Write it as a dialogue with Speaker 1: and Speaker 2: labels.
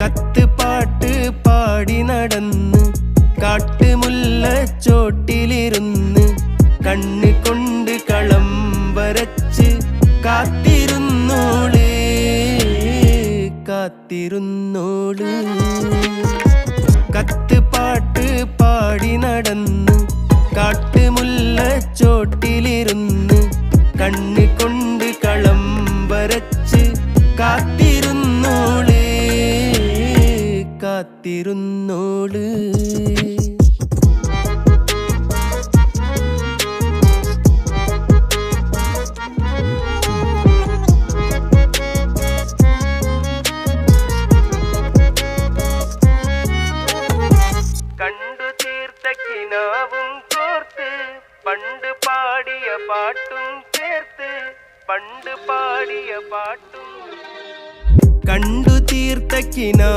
Speaker 1: കത്ത് പാട്ട് പാടി നടന്ന് കാട്ടുമുല്ലച്ചോട്ടിലിരുന്ന് കണ്ണ് കൊണ്ട് കളം വരച്ച് കാത്തിരുന്നോള് കാത്തിരുന്നോള്. കത്ത് പാട്ട് പാടി നടന്ന് കാട്ടുമുല്ലച്ചോട്ടിലിരുന്ന് കണ്ണ് കൊണ്ട് കളം വരച്ച് കാത്തിരുന്നോള് കാത്തിരുന്നോള്. കണ്ടു തീർത്ത കിനാവും കോർത്ത് പണ്ട് പാടിയ പാട്ടും ചേർത്ത് പണ്ട് പാടിയ പാട്ടും കണ്ടു തീർത്ത കിനാ